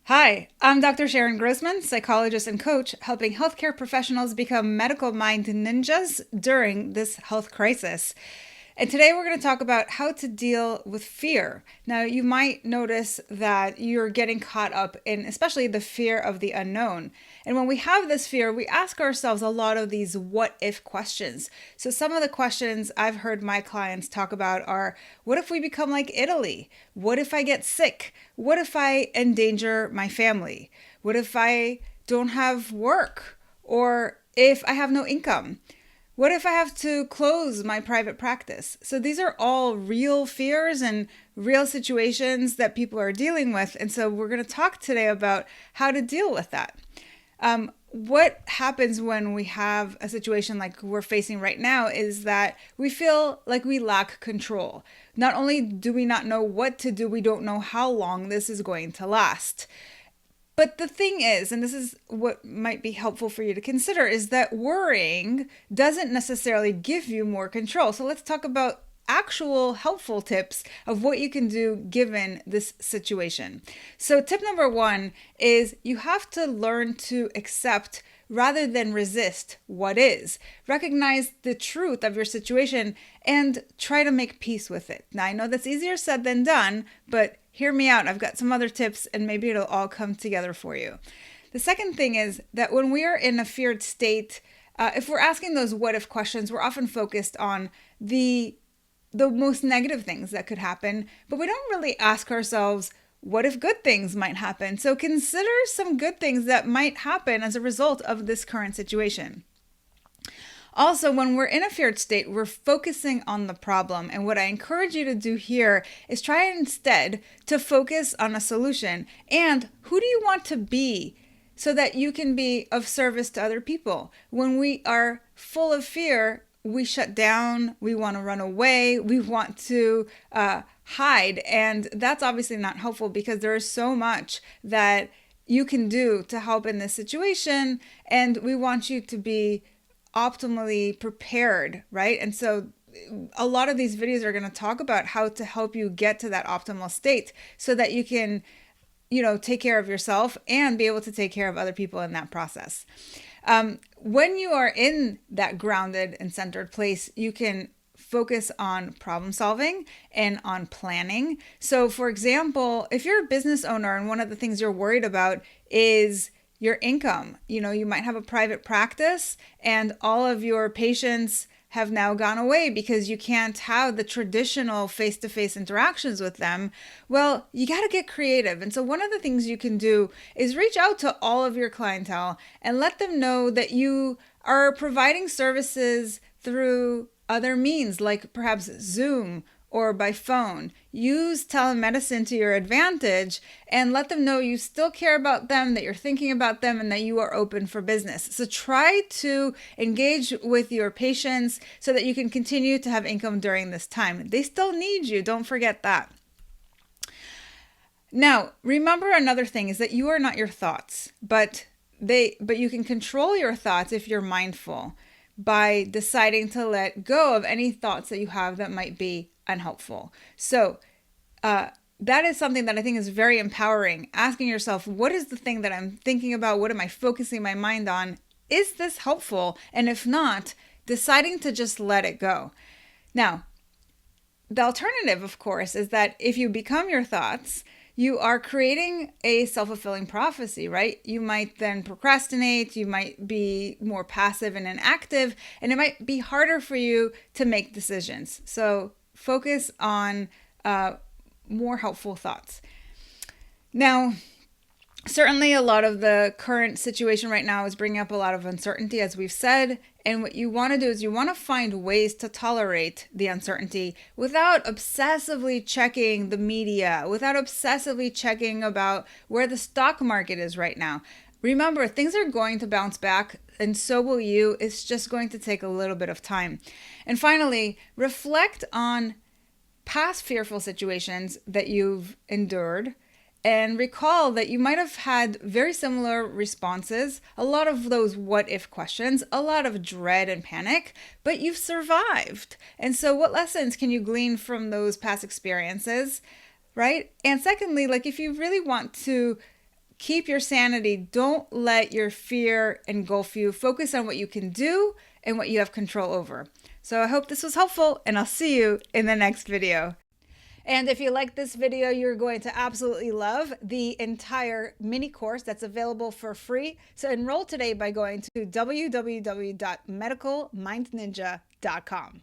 Hi, I'm Dr. Sharon Grossman, psychologist and coach, helping healthcare professionals become medical mind ninjas during this health crisis. And today we're going to talk about how to deal with fear. Now, you might notice that you're getting caught up in especially the fear of the unknown. And when we have this fear, we ask ourselves a lot of these what if questions. So some of the questions I've heard my clients talk about are, what if we become like Italy? What if I get sick? What if I endanger my family? What if I don't have work? Or if I have no income? What if I have to close my private practice? So these are all real fears and real situations that people are dealing with. And so we're going to talk today about how to deal with that. What happens when we have a situation like we're facing right now is that we feel like we lack control. Not only do we not know what to do, we don't know how long this is going to last. But the thing is, and this is what might be helpful for you to consider, is that worrying doesn't necessarily give you more control. So let's talk about actual helpful tips of what you can do given this situation. So tip number one is you have to learn to accept rather than resist what is. Recognize the truth of your situation and try to make peace with it. Now, I know that's easier said than done, but hear me out. I've got some other tips and maybe it'll all come together for you. The second thing is that when we are in a feared state, if we're asking those what if questions, we're often focused on the most negative things that could happen, but we don't really ask ourselves, what if good things might happen? So consider some good things that might happen as a result of this current situation. Also, when we're in a feared state, we're focusing on the problem. And what I encourage you to do here is try instead to focus on a solution. And who do you want to be so that you can be of service to other people? When we are full of fear, we shut down, we want to run away, we want to hide. And that's obviously not helpful because there is so much that you can do to help in this situation. And we want you to be optimally prepared, right? And so a lot of these videos are going to talk about how to help you get to that optimal state so that you can, take care of yourself and be able to take care of other people in that process. When you are in that grounded and centered place, you can focus on problem solving and on planning. So for example, if you're a business owner and one of the things you're worried about is your income, you might have a private practice and all of your patients have now gone away because you can't have the traditional face-to-face interactions with them. Well, you got to get creative. And so one of the things you can do is reach out to all of your clientele and let them know that you are providing services through other means, like perhaps Zoom or by phone. Use telemedicine to your advantage and let them know you still care about them, that you're thinking about them, and that you are open for business. So try to engage with your patients so that you can continue to have income during this time. They still need you. Don't forget that. Now, remember another thing is that you are not your thoughts, but you can control your thoughts if you're mindful by deciding to let go of any thoughts that you have that might be unhelpful. So that is something that I think is very empowering. Asking yourself, what is the thing that I'm thinking about? What am I focusing my mind on? Is this helpful? And if not, deciding to just let it go. Now, the alternative, of course, is that if you become your thoughts, you are creating a self-fulfilling prophecy, right? You might then procrastinate, you might be more passive and inactive, and it might be harder for you to make decisions. So focus on more helpful thoughts. Now, certainly a lot of the current situation right now is bringing up a lot of uncertainty, as we've said. And what you want to do is you want to find ways to tolerate the uncertainty without obsessively checking the media, without obsessively checking about where the stock market is right now. Remember, things are going to bounce back, and so will you. It's just going to take a little bit of time. And finally, reflect on past fearful situations that you've endured and recall that you might have had very similar responses, a lot of those what if questions, a lot of dread and panic, but you've survived. And so what lessons can you glean from those past experiences, right? And secondly, if you really want to Keep your sanity. Don't let your fear engulf you. Focus on what you can do and what you have control over. So I hope this was helpful, and I'll see you in the next video. And if you like this video, you're going to absolutely love the entire mini course that's available for free. So enroll today by going to www.medicalmindninja.com.